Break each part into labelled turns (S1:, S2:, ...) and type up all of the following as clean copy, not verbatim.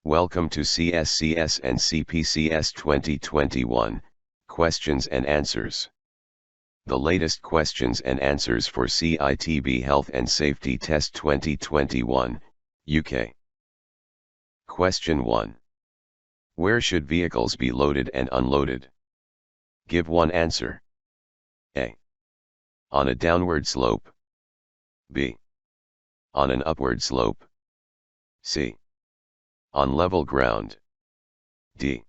S1: Welcome to CSCS and CPCS 2021, Questions and Answers. The latest questions and answers for CITB Health and Safety Test 2021, UK. Question 1. Where should vehicles be loaded and unloaded? Give one answer. A. On a downward slope. B. On an upward slope. C. On level ground. D.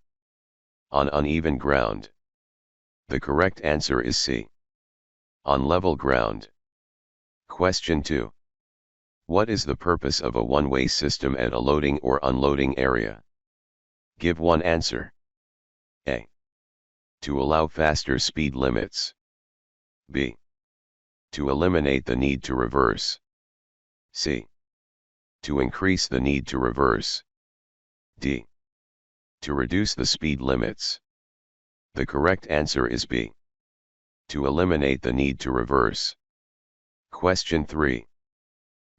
S1: On uneven ground. The correct answer is C. On level ground. Question 2. What is the purpose of a one-way system at a loading or unloading area? Give one answer. A. To allow faster speed limits. B. To eliminate the need to reverse. C. To increase the need to reverse. D. To reduce the speed limits. The correct answer is B. To eliminate the need to reverse. Question 3.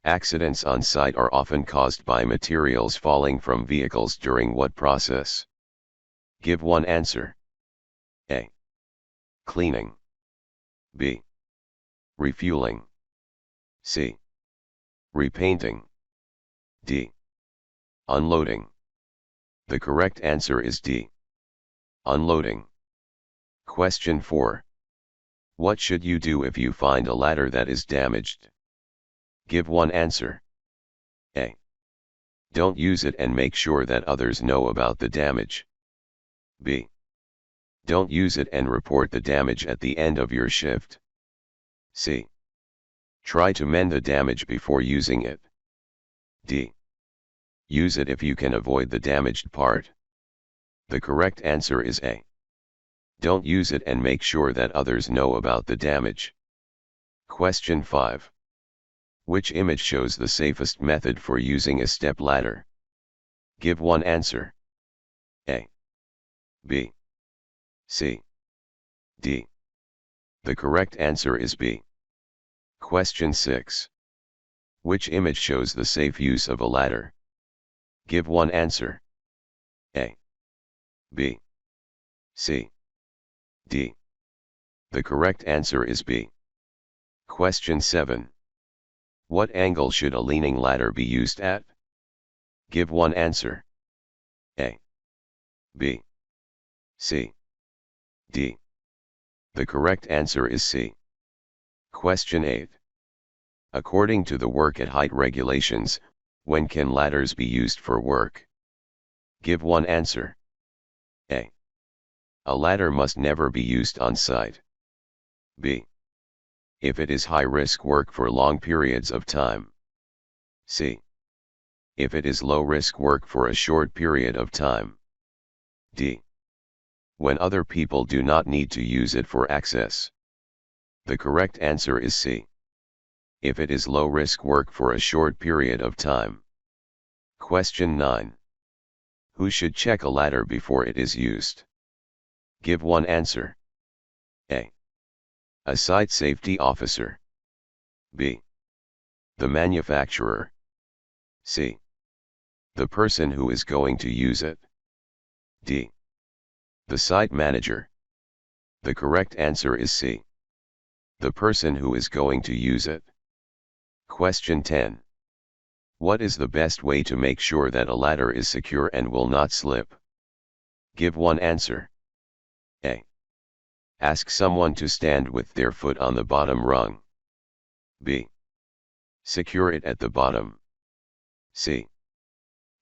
S1: Accidents on site are often caused by materials falling from vehicles during what process? Give one answer. A. Cleaning. B. Refueling. C. Repainting. D. Unloading. The correct answer is D. Unloading. Question 4. What should you do if you find a ladder that is damaged? Give one answer. A. Don't use it and make sure that others know about the damage. B. Don't use it and report the damage at the end of your shift. C. Try to mend the damage before using it. D. Use it if you can avoid the damaged part. The correct answer is A. Don't use it and make sure that others know about the damage. Question 5. Which image shows the safest method for using a step ladder? Give one answer. A. B. C. D. The correct answer is B. Question 6. Which image shows the safe use of a ladder? Give one answer. A. B. C. D. The correct answer is B. Question 7. What angle should a leaning ladder be used at? Give one answer. A. B. C. D. The correct answer is C. Question 8. According to the work at height regulations, when can ladders be used for work? Give one answer. A. A ladder must never be used on site. B. If it is high-risk work for long periods of time. C. If it is low-risk work for a short period of time. D. When other people do not need to use it for access. The correct answer is C. If it is low-risk work for a short period of time. Question 9. Who should check a ladder before it is used? Give one answer. A. A site safety officer. B. The manufacturer. C. The person who is going to use it. D. The site manager. The correct answer is C. The person who is going to use it. Question 10. What is the best way to make sure that a ladder is secure and will not slip? Give one answer. A. Ask someone to stand with their foot on the bottom rung. B. Secure it at the bottom. C.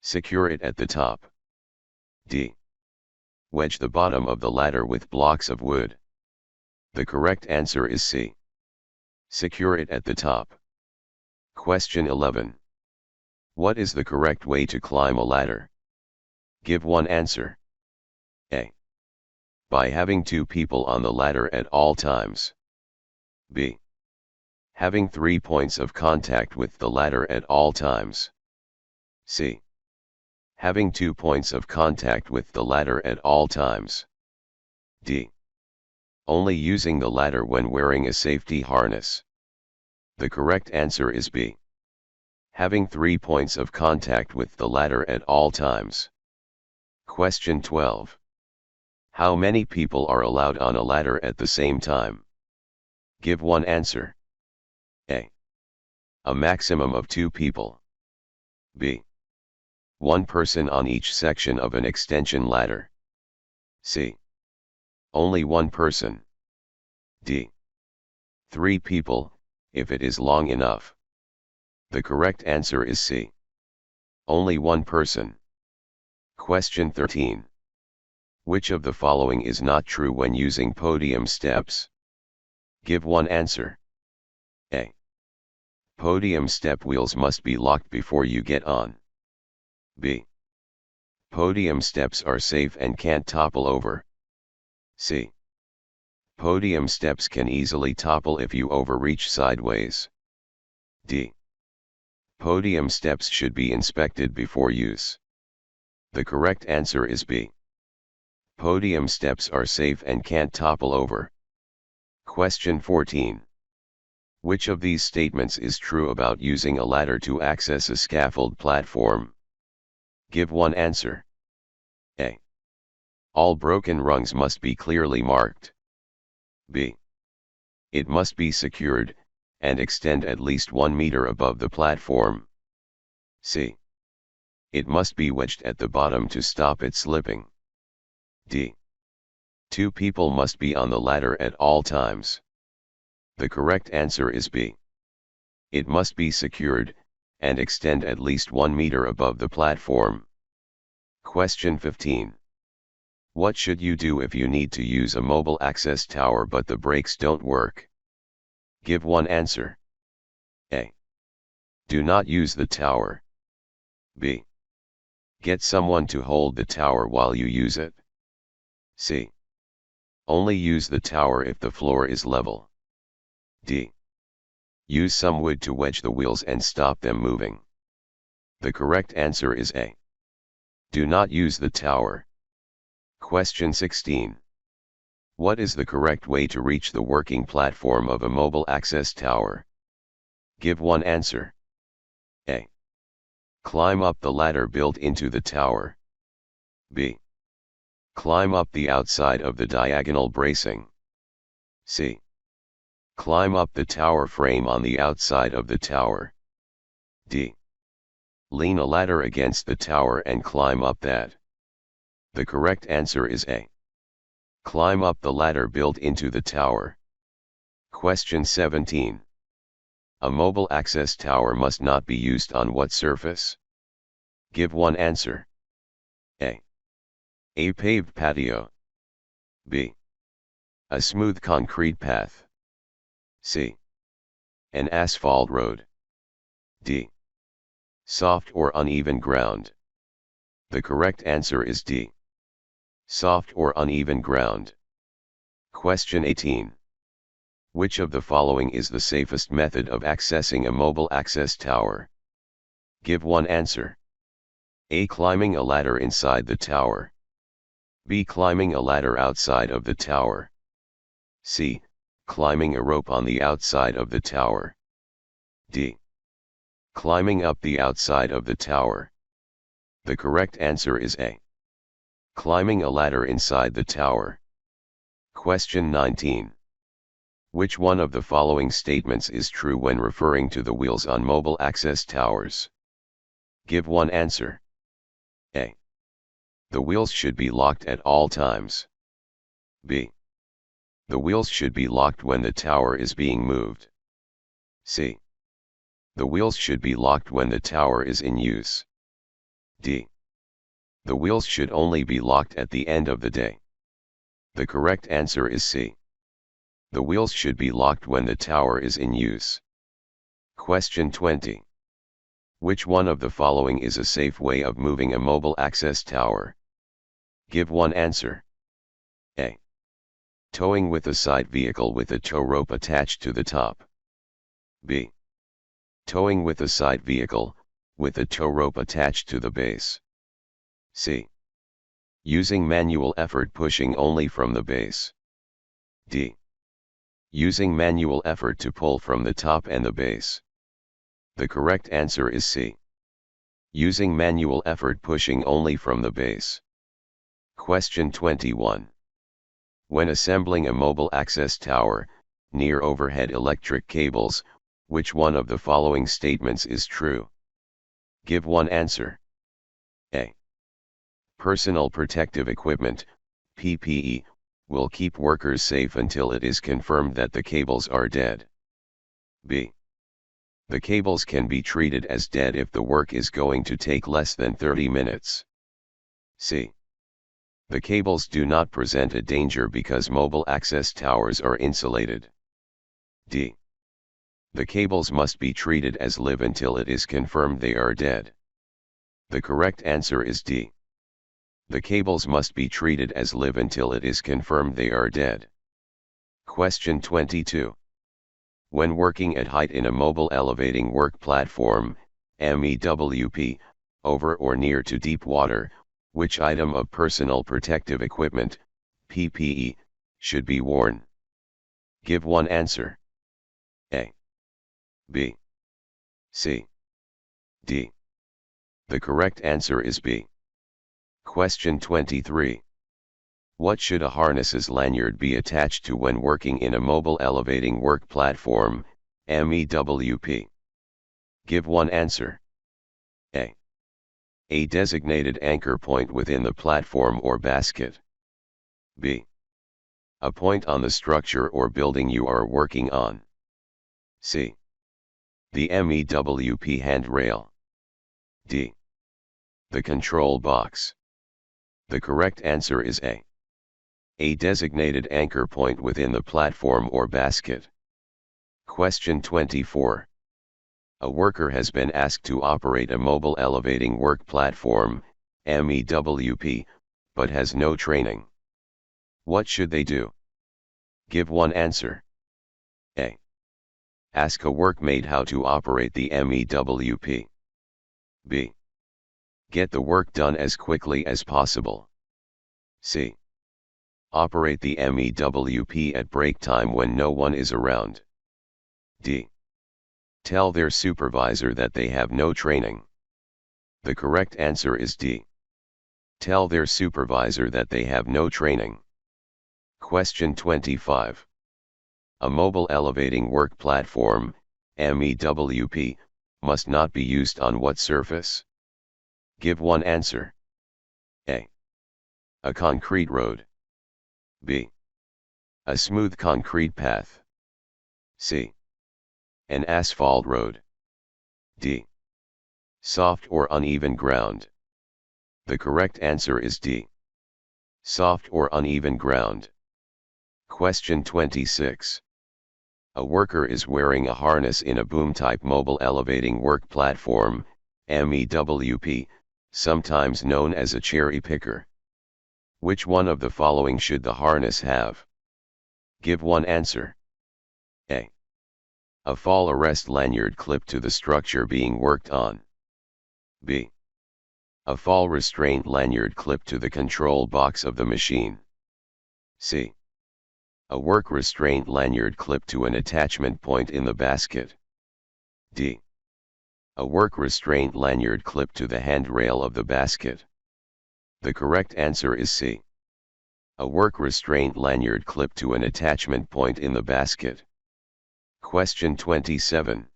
S1: Secure it at the top. D. Wedge the bottom of the ladder with blocks of wood. The correct answer is C. Secure it at the top. Question 11. What is the correct way to climb a ladder? Give one answer. A. By having two people on the ladder at all times. B. Having 3 points of contact with the ladder at all times. C. Having 2 points of contact with the ladder at all times. D. Only using the ladder when wearing a safety harness. The correct answer is B. Having 3 points of contact with the ladder at all times. Question 12. How many people are allowed on a ladder at the same time? Give one answer. A. A maximum of 2 people. B. 1 person on each section of an extension ladder. C. Only 1 person. D. 3 people, if it is long enough. The correct answer is C. Only 1 person. Question 13. Which of the following is not true when using podium steps? Give one answer. A. Podium step wheels must be locked before you get on. B. Podium steps are safe and can't topple over. C. Podium steps can easily topple if you overreach sideways. D. Podium steps should be inspected before use. The correct answer is B. Podium steps are safe and can't topple over. Question 14. Which of these statements is true about using a ladder to access a scaffold platform? Give one answer. A. All broken rungs must be clearly marked. B. It must be secured, and extend at least 1 meter above the platform. C. It must be wedged at the bottom to stop it slipping. D. 2 people must be on the ladder at all times. The correct answer is B. It must be secured, and extend at least 1 meter above the platform. Question 15. What should you do if you need to use a mobile access tower but the brakes don't work? Give one answer. A. Do not use the tower. B. Get someone to hold the tower while you use it. C. Only use the tower if the floor is level. D. Use some wood to wedge the wheels and stop them moving. The correct answer is A. Do not use the tower. Question 16. What is the correct way to reach the working platform of a mobile access tower? Give one answer. A. Climb up the ladder built into the tower. B. Climb up the outside of the diagonal bracing. C. Climb up the tower frame on the outside of the tower. D. Lean a ladder against the tower and climb up that. The correct answer is A. Climb up the ladder built into the tower. Question 17. A mobile access tower must not be used on what surface? Give one answer. A. A paved patio. B. A smooth concrete path. C. An asphalt road. D. Soft or uneven ground. The correct answer is D. Soft or uneven ground. Question 18. Which of the following is the safest method of accessing a mobile access tower? Give one answer. A. Climbing a ladder inside the tower. B. Climbing a ladder outside of the tower. C. Climbing a rope on the outside of the tower. D. Climbing up the outside of the tower. The correct answer is A. Climbing a ladder inside the tower. Question 19. Which one of the following statements is true when referring to the wheels on mobile access towers? Give one answer. A. The wheels should be locked at all times. B. The wheels should be locked when the tower is being moved. C. The wheels should be locked when the tower is in use. D. The wheels should only be locked at the end of the day. The correct answer is C. The wheels should be locked when the tower is in use. Question 20. Which one of the following is a safe way of moving a mobile access tower? Give one answer. A. Towing with a side vehicle with a tow rope attached to the top. B. Towing with a side vehicle, with a tow rope attached to the base. C. Using manual effort pushing only from the base. D. Using manual effort to pull from the top and the base. The correct answer is C. Using manual effort pushing only from the base. Question 21. When assembling a mobile access tower, near overhead electric cables, which one of the following statements is true? Give one answer. A. Personal protective equipment, PPE, will keep workers safe until it is confirmed that the cables are dead. B. The cables can be treated as dead if the work is going to take less than 30 minutes. C. The cables do not present a danger because mobile access towers are insulated. D. The cables must be treated as live until it is confirmed they are dead. The correct answer is D. The cables must be treated as live until it is confirmed they are dead. Question 22. When working at height in a mobile elevating work platform, MEWP, over or near to deep water, which item of personal protective equipment, PPE, should be worn? Give one answer. A. B. C. D. The correct answer is B. Question 23. What should a harness's lanyard be attached to when working in a mobile elevating work platform, MEWP? Give one answer. A. A designated anchor point within the platform or basket. B. A point on the structure or building you are working on. C. The MEWP handrail. D. The control box. The correct answer is A. A designated anchor point within the platform or basket. Question 24. A worker has been asked to operate a mobile elevating work platform, MEWP, but has no training. What should they do? Give one answer. A. Ask a workmate how to operate the MEWP. B. Get the work done as quickly as possible. C. Operate the MEWP at break time when no one is around. D. Tell their supervisor that they have no training. The correct answer is D. Tell their supervisor that they have no training. Question 25. A mobile elevating work platform, MEWP, must not be used on what surface? Give one answer. A. A concrete road. B. A smooth concrete path. C. An asphalt road. D. Soft or uneven ground. The correct answer is D. Soft or uneven ground. Question 26. A worker is wearing a harness in a boom-type mobile elevating work platform, MEWP, sometimes known as a cherry picker. Which one of the following should the harness have? Give one answer. A. A fall arrest lanyard clipped to the structure being worked on. B. A fall restraint lanyard clipped to the control box of the machine. C. A work restraint lanyard clipped to an attachment point in the basket. D. A work restraint lanyard clipped to the handrail of the basket. The correct answer is C. A work restraint lanyard clipped to an attachment point in the basket. Question 27.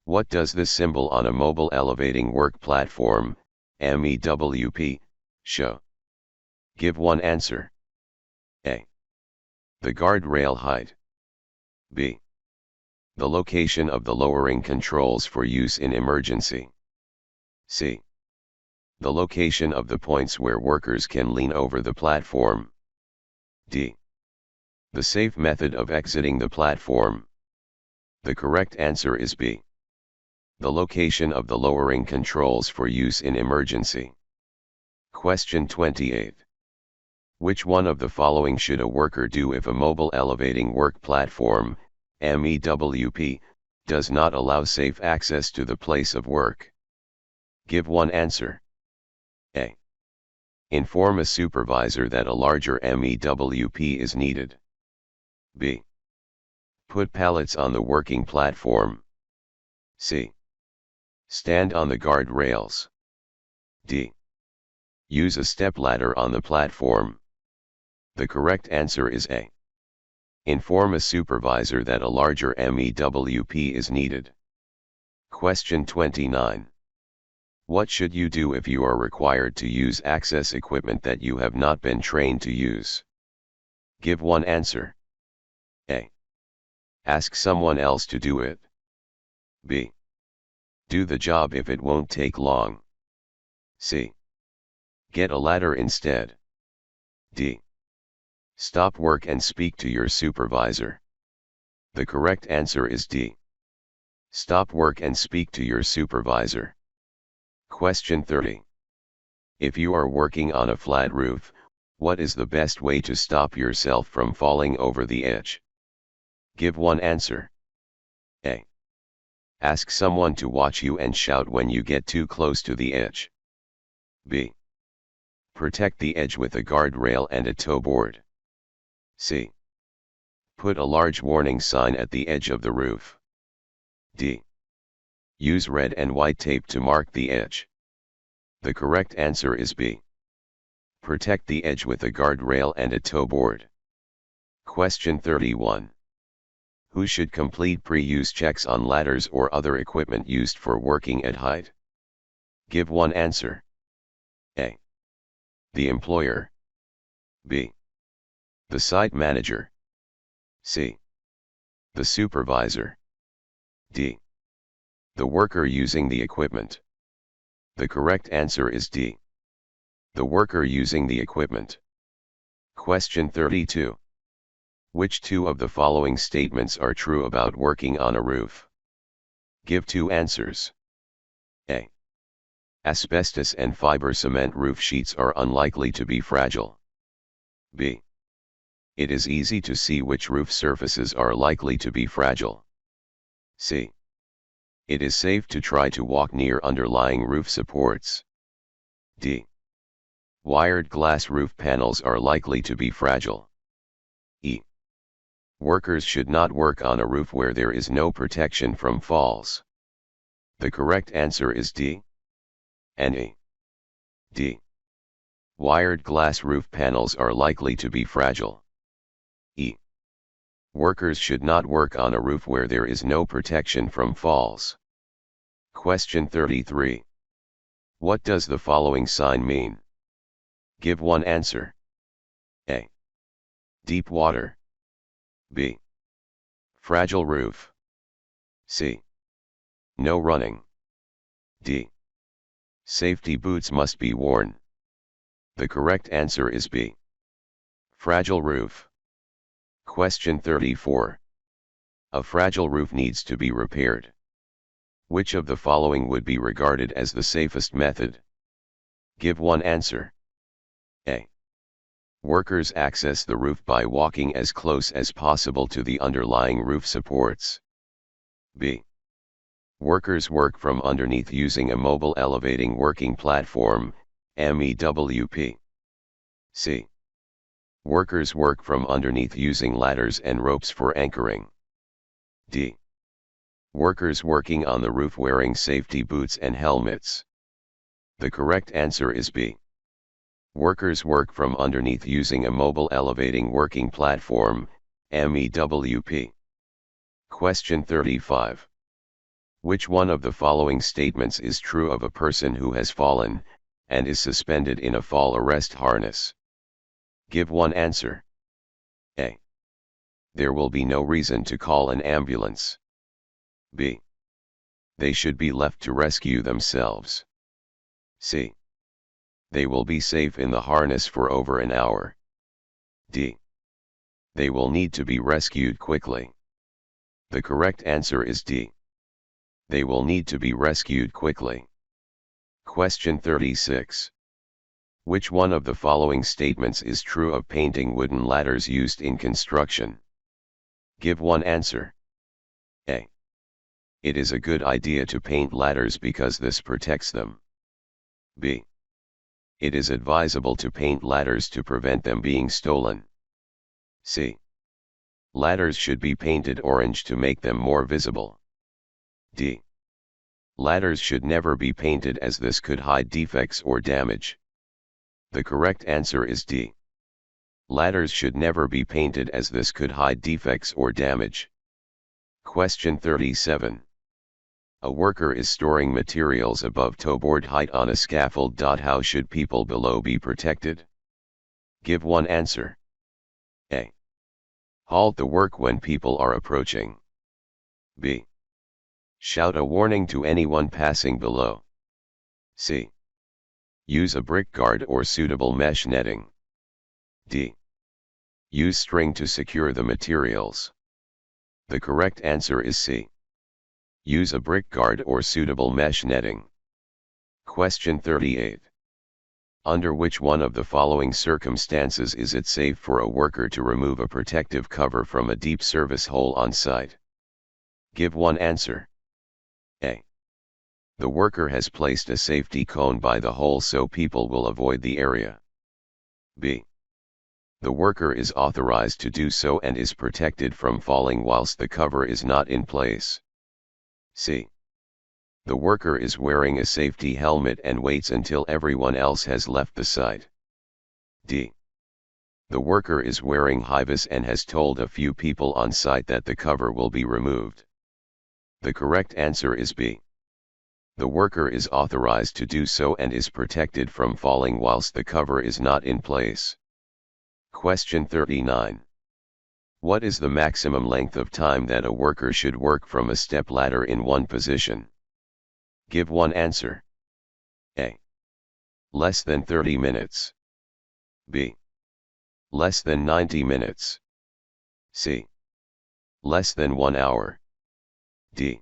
S1: What does the symbol on a mobile elevating work platform, MEWP, show? Give one answer. A. The guardrail height. B. The location of the lowering controls for use in emergency. C. The location of the points where workers can lean over the platform. D. The safe method of exiting the platform. The correct answer is B. The location of the lowering controls for use in emergency. Question 28. Which one of the following should a worker do if a mobile elevating work platform, MEWP, does not allow safe access to the place of work? Give one answer. A. Inform a supervisor that a larger MEWP is needed. B. Put pallets on the working platform. C. Stand on the guard rails. D. Use a step ladder on the platform. The correct answer is A. Inform a supervisor that a larger MEWP is needed. Question 29. What should you do if you are required to use access equipment that you have not been trained to use? Give one answer. A. Ask someone else to do it. B. Do the job if it won't take long. C. Get a ladder instead. D. Stop work and speak to your supervisor. The correct answer is D. Stop work and speak to your supervisor. Question 30. If you are working on a flat roof, what is the best way to stop yourself from falling over the edge? Give one answer. A. Ask someone to watch you and shout when you get too close to the edge. B. Protect the edge with a guardrail and a tow board. C. Put a large warning sign at the edge of the roof. D. Use red and white tape to mark the edge. The correct answer is B. Protect the edge with a guardrail and a tow board. Question 31. Who should complete pre-use checks on ladders or other equipment used for working at height? Give one answer. A. The employer. B. The site manager. C. The supervisor. D. The worker using the equipment. The correct answer is D. The worker using the equipment. Question 32. Which two of the following statements are true about working on a roof? Give two answers. A. Asbestos and fiber cement roof sheets are unlikely to be fragile. B. It is easy to see which roof surfaces are likely to be fragile. C. It is safe to try to walk near underlying roof supports. D. Wired glass roof panels are likely to be fragile. E. Workers should not work on a roof where there is no protection from falls. The correct answer is D. And E. D. Wired glass roof panels are likely to be fragile. E. Workers should not work on a roof where there is no protection from falls. Question 33. What does the following sign mean? Give one answer. A. Deep water. B. Fragile roof. C. No running. D. Safety boots must be worn. The correct answer is B. Fragile roof. Question 34. A fragile roof needs to be repaired. Which of the following would be regarded as the safest method? Give one answer. A. Workers access the roof by walking as close as possible to the underlying roof supports. B. Workers work from underneath using a mobile elevating working platform, MEWP. C. Workers work from underneath using ladders and ropes for anchoring. D. Workers working on the roof wearing safety boots and helmets. The correct answer is B. Workers work from underneath using a mobile elevating working platform, MEWP. Question 35. Which one of the following statements is true of a person who has fallen, and is suspended in a fall arrest harness? Give one answer. A. There will be no reason to call an ambulance. B. They should be left to rescue themselves. C. They will be safe in the harness for over an hour. D. They will need to be rescued quickly. The correct answer is D. They will need to be rescued quickly. Question 36. Which one of the following statements is true of painting wooden ladders used in construction? Give one answer. A. It is a good idea to paint ladders because this protects them. B. It is advisable to paint ladders to prevent them being stolen. C. Ladders should be painted orange to make them more visible. D. Ladders should never be painted as this could hide defects or damage. The correct answer is D. Ladders should never be painted as this could hide defects or damage. Question 37. A worker is storing materials above toe-board height on a scaffold. How should people below be protected? Give one answer. A. Halt the work when people are approaching. B. Shout a warning to anyone passing below. C. Use a brick guard or suitable mesh netting. D. Use string to secure the materials. The correct answer is C. Use a brick guard or suitable mesh netting. Question 38. Under which one of the following circumstances is it safe for a worker to remove a protective cover from a deep service hole on site? Give one answer. A. The worker has placed a safety cone by the hole so people will avoid the area. B. The worker is authorized to do so and is protected from falling whilst the cover is not in place. C. The worker is wearing a safety helmet and waits until everyone else has left the site. D. The worker is wearing Hi-Vis and has told a few people on site that the cover will be removed. The correct answer is B. The worker is authorized to do so and is protected from falling whilst the cover is not in place. Question 39. What is the maximum length of time that a worker should work from a step ladder in one position? Give one answer. A. Less than 30 minutes. B. Less than 90 minutes. C. Less than 1 hour. D.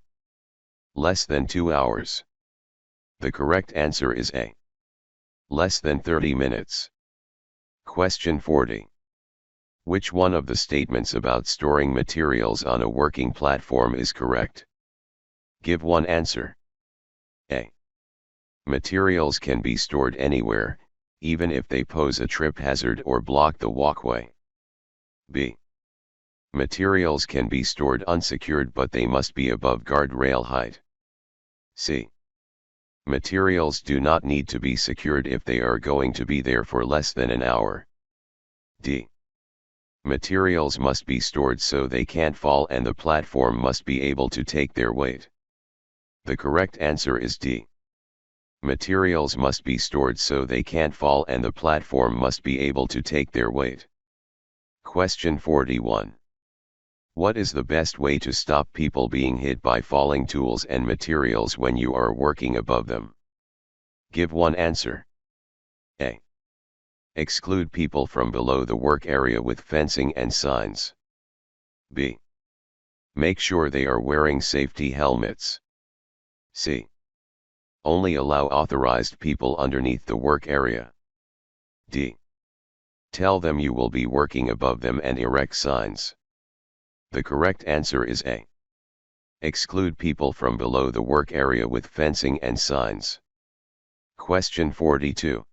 S1: Less than 2 hours. The correct answer is A. Less than 30 minutes. Question 40. Which one of the statements about storing materials on a working platform is correct? Give one answer. A. Materials can be stored anywhere, even if they pose a trip hazard or block the walkway. B. Materials can be stored unsecured but they must be above guardrail height. C. Materials do not need to be secured if they are going to be there for less than an hour. D. Materials must be stored so they can't fall and the platform must be able to take their weight. The correct answer is D. Materials must be stored so they can't fall and the platform must be able to take their weight. Question 41. What is the best way to stop people being hit by falling tools and materials when you are working above them? Give one answer. A. Exclude people from below the work area with fencing and signs. B. Make sure they are wearing safety helmets. C. Only allow authorized people underneath the work area. D. Tell them you will be working above them and erect signs. The correct answer is A. Exclude people from below the work area with fencing and signs. Question 42.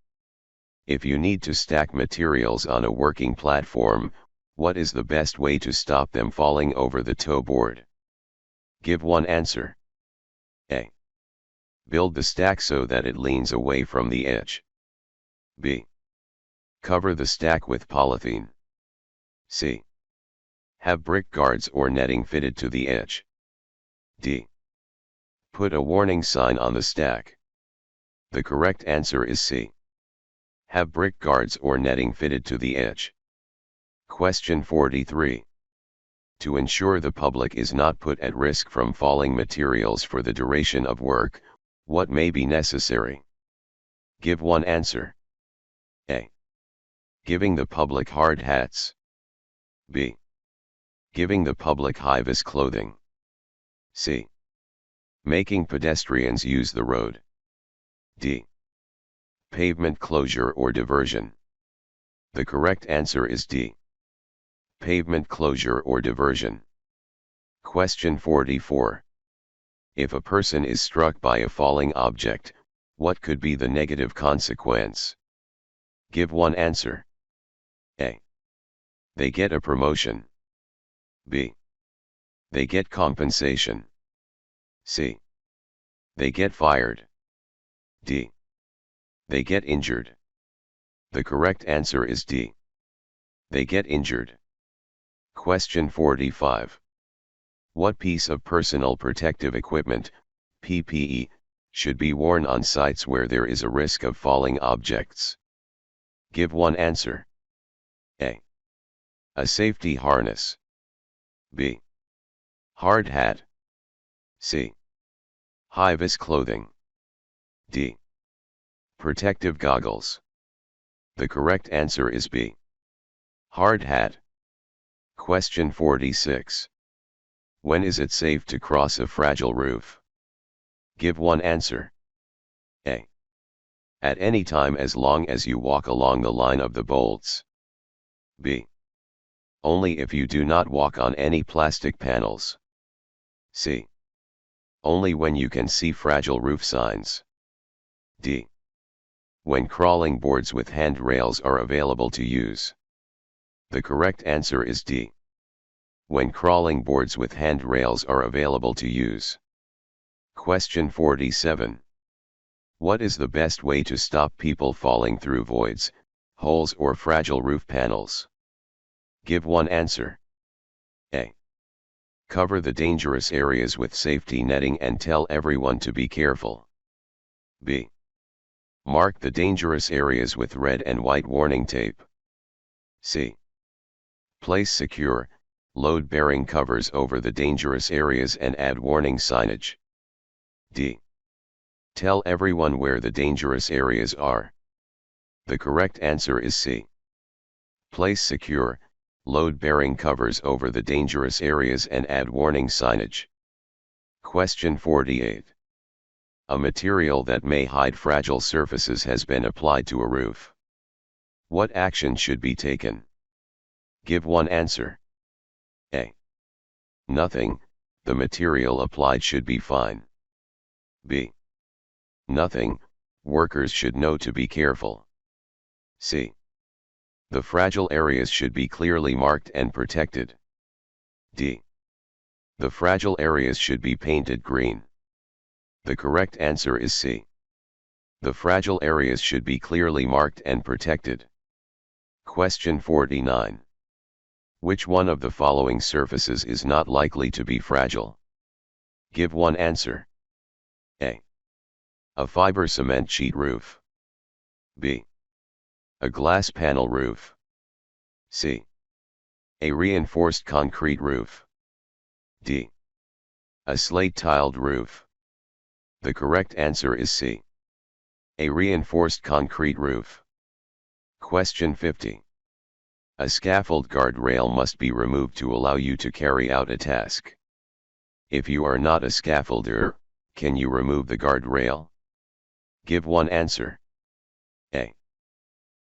S1: If you need to stack materials on a working platform, what is the best way to stop them falling over the toe board? Give one answer. A. Build the stack so that it leans away from the edge. B. Cover the stack with polythene. C. Have brick guards or netting fitted to the edge. D. Put a warning sign on the stack. The correct answer is C. Have brick guards or netting fitted to the edge. Question 43. To ensure the public is not put at risk from falling materials for the duration of work, what may be necessary? Give one answer. A. Giving the public hard hats. B. Giving the public Hi-Vis clothing. C. Making pedestrians use the road. D. Pavement closure or diversion. The correct answer is D. Pavement closure or diversion. Question 44. If a person is struck by a falling object, what could be the negative consequence? Give one answer. A. They get a promotion. B. They get compensation. C. They get fired. D. They get injured. The correct answer is D. They get injured. Question 45. What piece of personal protective equipment, PPE, should be worn on sites where there is a risk of falling objects? Give one answer. A. A safety harness. B. Hard hat. C. Hi-Vis clothing. D. Protective goggles. The correct answer is B. Hard hat. Question 46. When is it safe to cross a fragile roof? Give one answer. A. At any time as long as you walk along the line of the bolts. B. Only if you do not walk on any plastic panels. C. Only when you can see fragile roof signs. D. When crawling boards with handrails are available to use. The correct answer is D. When crawling boards with handrails are available to use. Question 47. What is the best way to stop people falling through voids, holes or fragile roof panels? Give one answer. A. Cover the dangerous areas with safety netting and tell everyone to be careful. B. Mark the dangerous areas with red and white warning tape. C. Place secure, load-bearing covers over the dangerous areas and add warning signage. D. Tell everyone where the dangerous areas are. The correct answer is C. Place secure, load-bearing covers over the dangerous areas and add warning signage. Question 48. A material that may hide fragile surfaces has been applied to a roof. What action should be taken? Give one answer. A. Nothing, the material applied should be fine. B. Nothing, workers should know to be careful. C. The fragile areas should be clearly marked and protected. D. The fragile areas should be painted green. The correct answer is C. The fragile areas should be clearly marked and protected. Question 49. Which one of the following surfaces is not likely to be fragile? Give one answer. A. A fiber cement sheet roof. B. A glass panel roof. C. A reinforced concrete roof. D. A slate tiled roof. The correct answer is C. A reinforced concrete roof. Question 50. A scaffold guardrail must be removed to allow you to carry out a task. If you are not a scaffolder, can you remove the guardrail? Give one answer. A.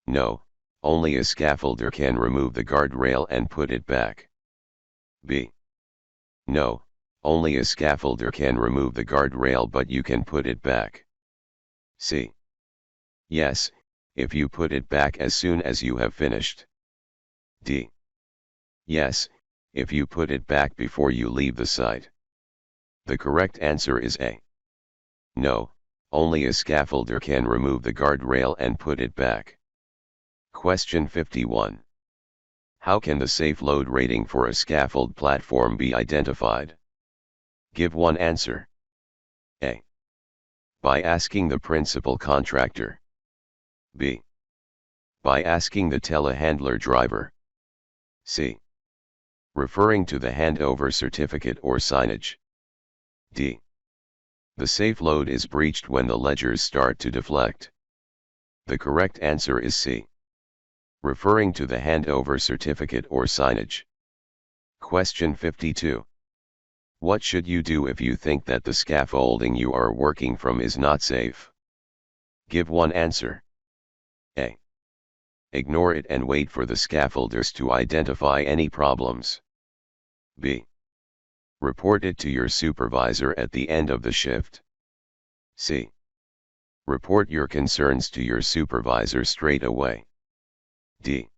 S1: No, only a scaffolder can remove the guardrail and put it back. B. No, only a scaffolder can remove the guardrail but you can put it back. C. Yes, if you put it back as soon as you have finished. D. Yes, if you put it back before you leave the site. The correct answer is A. No, only a scaffolder can remove the guardrail and put it back. Question 51. How can the safe load rating for a scaffold platform be identified? Give one answer. A. By asking the principal contractor. B. By asking the telehandler driver. C. Referring to the handover certificate or signage. D. The safe load is breached when the ledgers start to deflect. The correct answer is C. Referring to the handover certificate or signage. Question 52. What should you do if you think that the scaffolding you are working from is not safe? Give one answer. A. Ignore it and wait for the scaffolders to identify any problems. B. Report it to your supervisor at the end of the shift. C. Report your concerns to your supervisor straight away. D.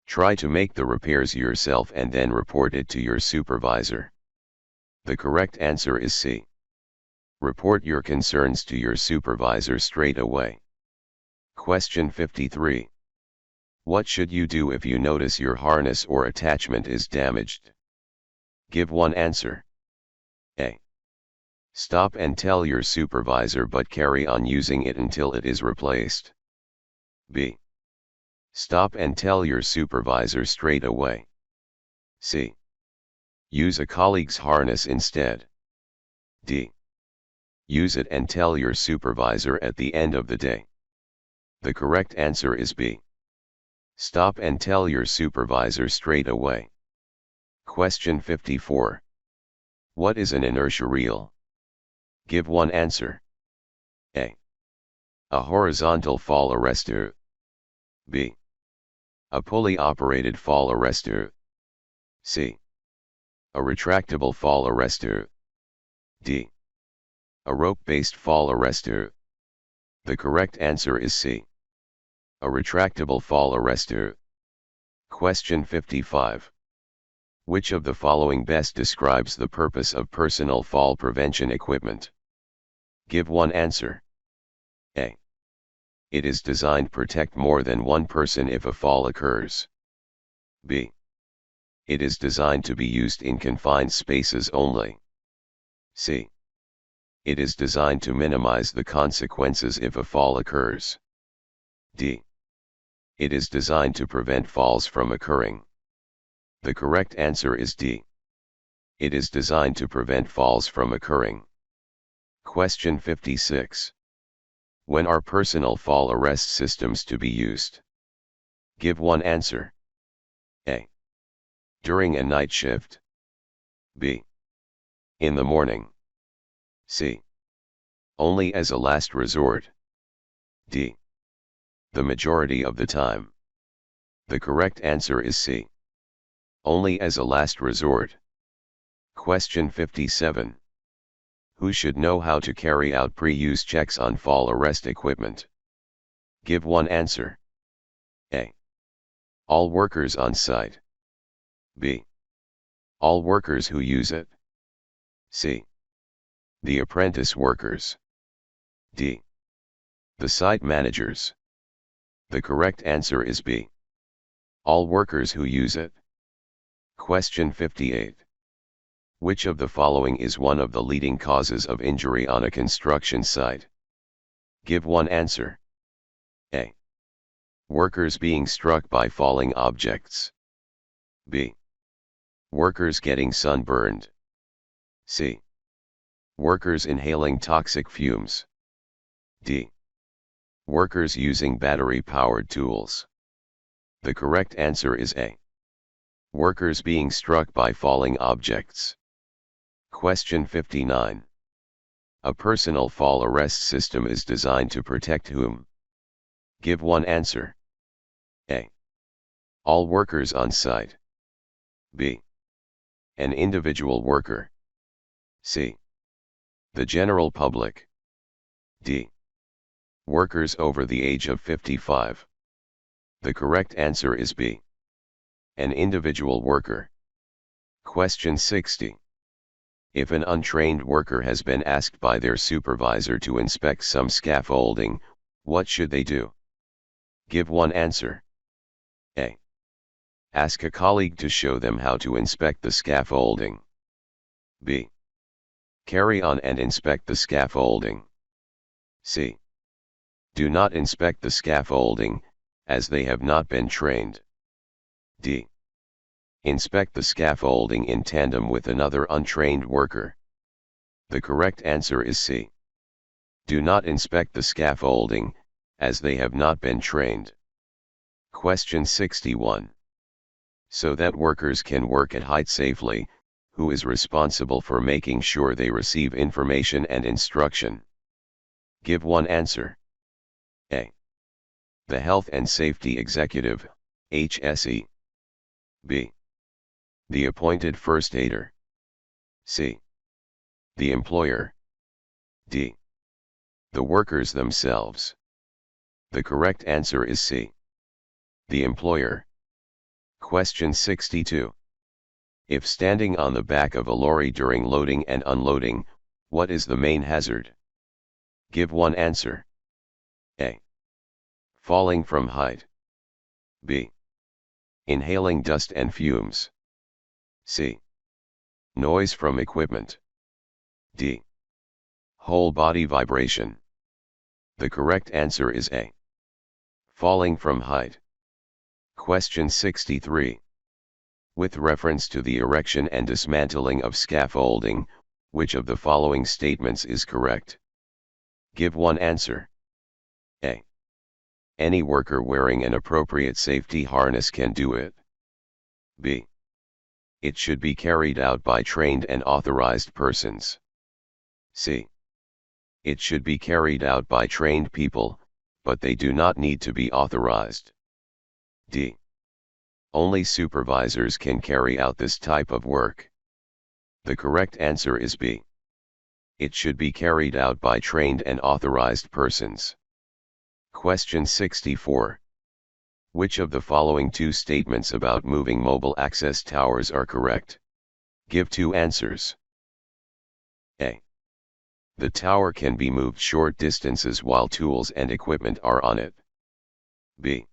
S1: Try to make the repairs yourself and then report it to your supervisor. The correct answer is C. Report your concerns to your supervisor straight away. Question 53. What should you do if you notice your harness or attachment is damaged? Give one answer. A. Stop and tell your supervisor but carry on using it until it is replaced. B. Stop and tell your supervisor straight away. C. Use a colleague's harness instead. D. Use it and tell your supervisor at the end of the day. The correct answer is B. Stop and tell your supervisor straight away. Question 54. What is an inertia reel? Give one answer. A. A horizontal fall arrestor. B. A pulley-operated fall arrestor. C. A retractable fall arrestor. D. A rope-based fall arrestor. The correct answer is C. A retractable fall arrestor. Question 55. Which of the following best describes the purpose of personal fall prevention equipment? Give one answer. A. It is designed to protect more than one person if a fall occurs. B. It is designed to be used in confined spaces only. C. It is designed to minimize the consequences if a fall occurs. D. It is designed to prevent falls from occurring. The correct answer is D. It is designed to prevent falls from occurring. Question 56. When are personal fall arrest systems to be used? Give one answer. A. During a night shift. B. In the morning. C. Only as a last resort. D. The majority of the time. The correct answer is C. Only as a last resort. Question 57. Who should know how to carry out pre-use checks on fall arrest equipment? Give one answer. A. All workers on site. B. All workers who use it. C. The apprentice workers. D. The site managers. The correct answer is B. All workers who use it. Question 58. Which of the following is one of the leading causes of injury on a construction site? Give one answer. A. Workers being struck by falling objects. B. Workers getting sunburned. C. Workers inhaling toxic fumes. D. Workers using battery-powered tools. The correct answer is A. Workers being struck by falling objects. Question 59. A personal fall arrest system is designed to protect whom? Give one answer. A. All workers on site. B. An individual worker. C. The general public. D. Workers over the age of 55. The correct answer is B. An individual worker. Question 60. If an untrained worker has been asked by their supervisor to inspect some scaffolding, what should they do? Give one answer. A. Ask a colleague to show them how to inspect the scaffolding. B. Carry on and inspect the scaffolding. C. Do not inspect the scaffolding, as they have not been trained. D. Inspect the scaffolding in tandem with another untrained worker. The correct answer is C. Do not inspect the scaffolding, as they have not been trained. Question 61. So that workers can work at height safely, who is responsible for making sure they receive information and instruction? Give one answer. A. The Health and Safety Executive, HSE. B. The appointed first aider. C. The employer. D. The workers themselves. The correct answer is C. The employer. Question 62. If standing on the back of a lorry during loading and unloading, What is the main hazard? Give one answer. A. Falling from height. B. Inhaling dust and fumes. C. Noise from equipment. D. Whole body vibration. The correct answer is A. Falling from height. Question 63. With reference to the erection and dismantling of scaffolding, which of the following statements is correct? Give one answer. A. Any worker wearing an appropriate safety harness can do it. B. It should be carried out by trained and authorized persons. C. It should be carried out by trained people, but they do not need to be authorized. D. Only supervisors can carry out this type of work. The correct answer is B. It should be carried out by trained and authorized persons. Question 64. Which of the following two statements about moving mobile access towers are correct? Give two answers. A. The tower can be moved short distances while tools and equipment are on it. B.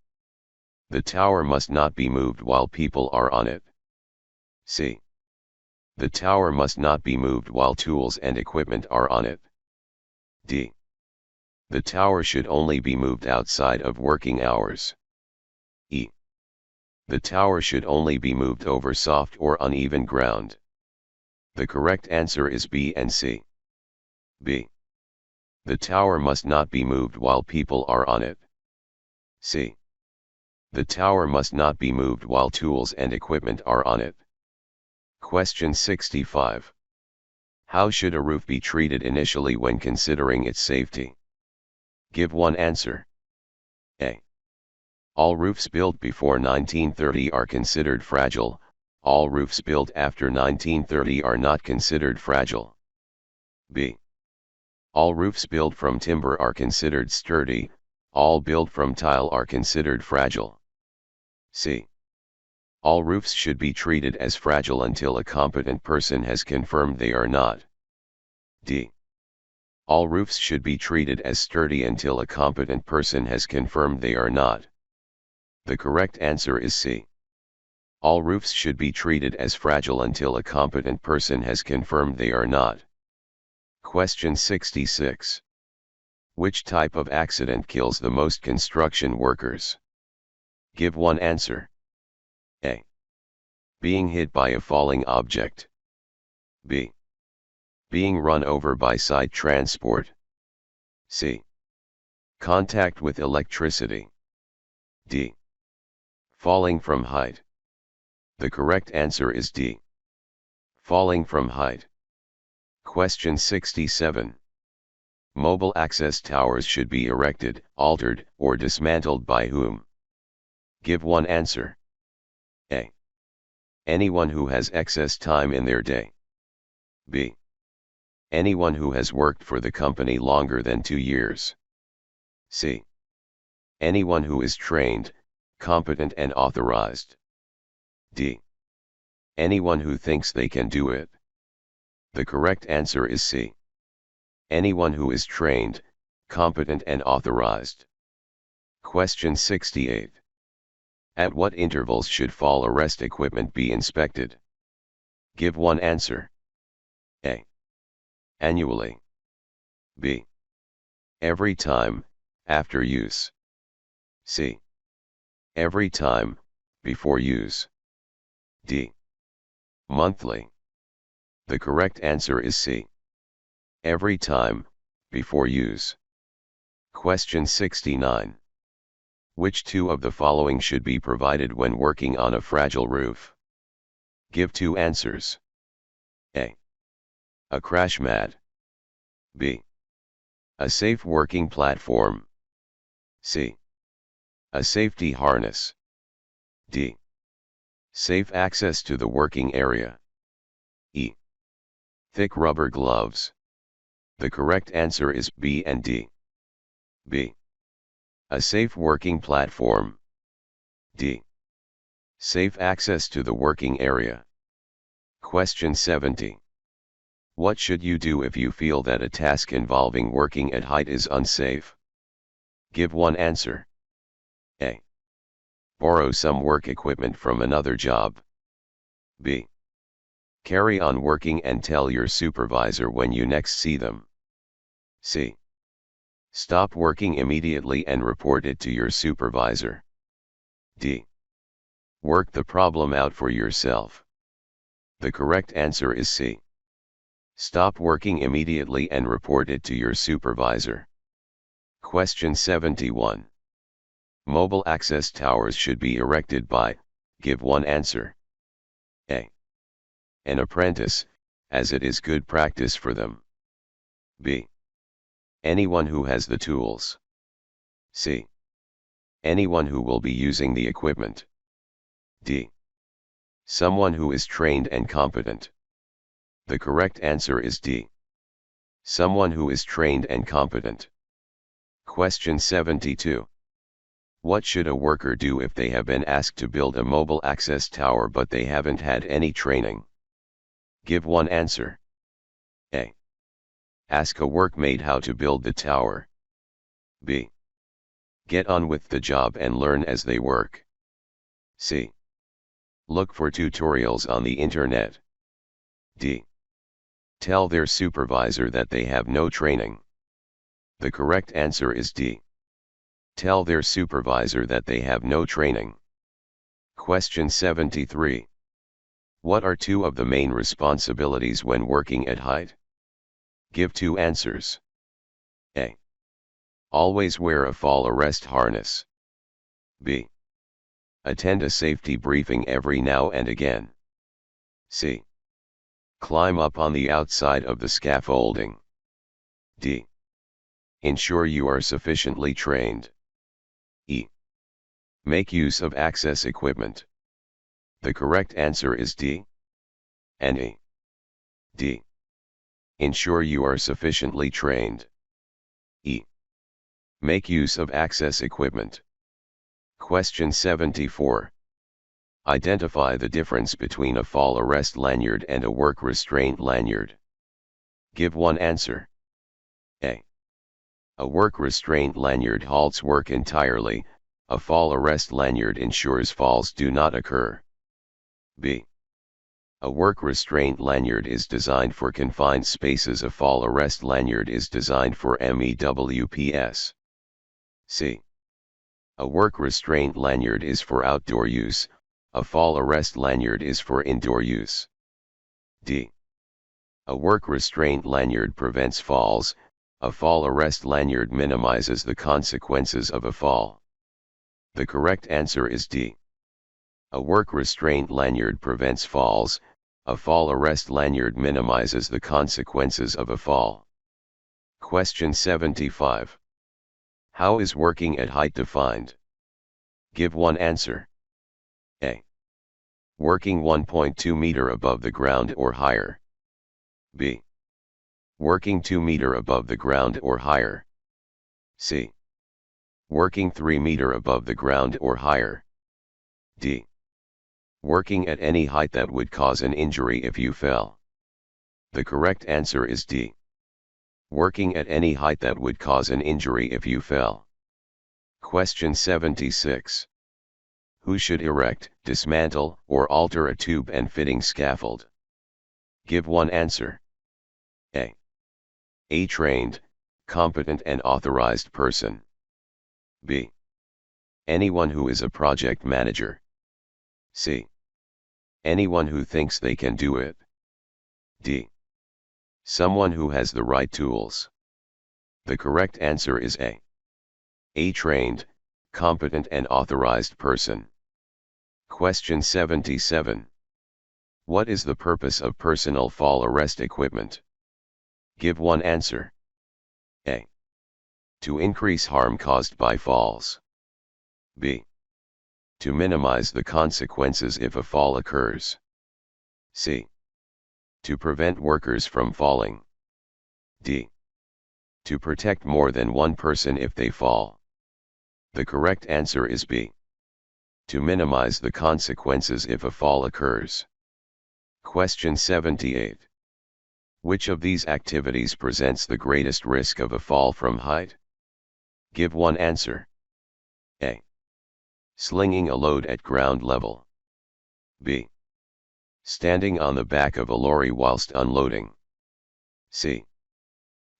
S1: The tower must not be moved while people are on it. C. The tower must not be moved while tools and equipment are on it. D. The tower should only be moved outside of working hours. E. The tower should only be moved over soft or uneven ground. The correct answer is B and C. B. The tower must not be moved while people are on it. C. The tower must not be moved while tools and equipment are on it. Question 65. How should a roof be treated initially when considering its safety? Give one answer. A. All roofs built before 1930 are considered fragile, all roofs built after 1930 are not considered fragile. B. All roofs built from timber are considered sturdy, all built from tile are considered fragile. C. All roofs should be treated as fragile until a competent person has confirmed they are not. D. All roofs should be treated as sturdy until a competent person has confirmed they are not. The correct answer is C. All roofs should be treated as fragile until a competent person has confirmed they are not. Question 66. Which type of accident kills the most construction workers? Give one answer. A. Being hit by a falling object. B. Being run over by side transport. C. Contact with electricity. D. Falling from height. The correct answer is D. Falling from height. Question 67. Mobile access towers should be erected, altered, or dismantled by whom? Give one answer. A. Anyone who has excess time in their day. B. Anyone who has worked for the company longer than 2 years. C. Anyone who is trained, competent and authorized. D. Anyone who thinks they can do it. The correct answer is C. Anyone who is trained, competent and authorized. Question 68. At what intervals should fall arrest equipment be inspected? Give one answer. A. Annually. B. Every time, after use. C. Every time, before use. D. Monthly. The correct answer is C. Every time, before use. Question 69. Which two of the following should be provided when working on a fragile roof? Give two answers. A. A crash mat. B. A safe working platform. C. A safety harness. D. Safe access to the working area. E. Thick rubber gloves. The correct answer is B and D. B. A safe working platform. D. Safe access to the working area. Question 70. What should you do if you feel that a task involving working at height is unsafe? Give one answer. A. Borrow some work equipment from another job. B. Carry on working and tell your supervisor when you next see them. C. Stop working immediately and report it to your supervisor. D. Work the problem out for yourself. The correct answer is C. Stop working immediately and report it to your supervisor. Question 71. Mobile access towers should be erected by, give one answer. A. An apprentice, as it is good practice for them. B. Anyone who has the tools. C. Anyone who will be using the equipment. D. Someone who is trained and competent. The correct answer is D. Someone who is trained and competent. Question 72. What should a worker do if they have been asked to build a mobile access tower but they haven't had any training? Give one answer. A. Ask a workmate how to build the tower. B. Get on with the job and learn as they work. C. Look for tutorials on the internet. D. Tell their supervisor that they have no training. The correct answer is D. Tell their supervisor that they have no training. Question 73. What are two of the main responsibilities when working at height? Give two answers. A. Always wear a fall arrest harness. B. Attend a safety briefing every now and again. C. Climb up on the outside of the scaffolding. D. Ensure you are sufficiently trained. E. Make use of access equipment. The correct answer is D. And E. D. Ensure you are sufficiently trained. E. Make use of access equipment. Question 74. Identify the difference between a fall arrest lanyard and a work restraint lanyard. Give one answer. A. A work restraint lanyard halts work entirely, a fall arrest lanyard ensures falls do not occur. B. A work restraint lanyard is designed for confined spaces, a fall arrest lanyard is designed for MEWPs. C. A work restraint lanyard is for outdoor use, a fall arrest lanyard is for indoor use. D. A work restraint lanyard prevents falls, a fall arrest lanyard minimizes the consequences of a fall. The correct answer is D. A work restraint lanyard prevents falls, a fall arrest lanyard minimizes the consequences of a fall. Question 75. How is working at height defined? Give one answer. A. Working 1.2 meter above the ground or higher. B. Working 2 meter above the ground or higher. C. Working 3 meter above the ground or higher. D. Working at any height that would cause an injury if you fell. The correct answer is D. Working at any height that would cause an injury if you fell. Question 76. Who should erect, dismantle, or alter a tube and fitting scaffold? Give one answer. A trained, competent and authorized person. B. Anyone who is a project manager. C. Anyone who thinks they can do it. D. Someone who has the right tools. The correct answer is A. A trained, competent and authorized person. Question 77. What is the purpose of personal fall arrest equipment? Give one answer. A. To increase harm caused by falls. B. To minimize the consequences if a fall occurs. C. To prevent workers from falling. D. To protect more than one person if they fall. The correct answer is B. To minimize the consequences if a fall occurs. Question 78. Which of these activities presents the greatest risk of a fall from height? Give one answer. A. Slinging a load at ground level. B. Standing on the back of a lorry whilst unloading. C.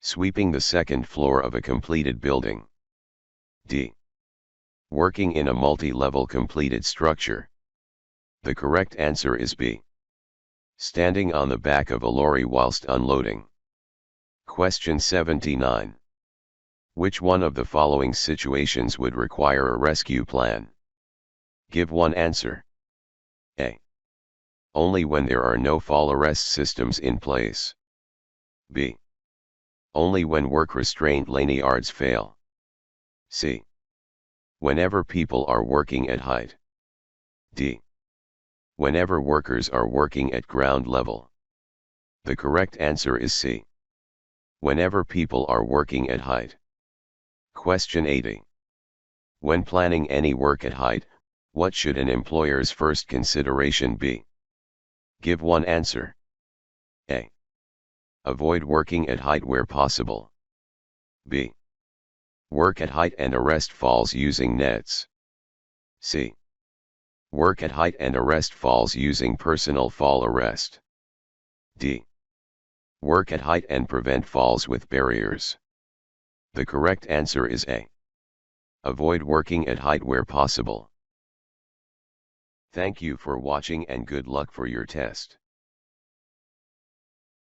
S1: Sweeping the second floor of a completed building. D. Working in a multi-level completed structure. The correct answer is B. Standing on the back of a lorry whilst unloading. Question 79. Which one of the following situations would require a rescue plan? Give one answer. A. Only when there are no fall arrest systems in place. B. Only when work restraint lanyards fail. C. Whenever people are working at height. D. Whenever workers are working at ground level. The correct answer is C. Whenever people are working at height. Question 80. When planning any work at height, what should an employer's first consideration be? Give one answer. A. Avoid working at height where possible. B. Work at height and arrest falls using nets. C. Work at height and arrest falls using personal fall arrest. D. Work at height and prevent falls with barriers. The correct answer is A. Avoid working at height where possible. Thank you for watching and good luck for your test.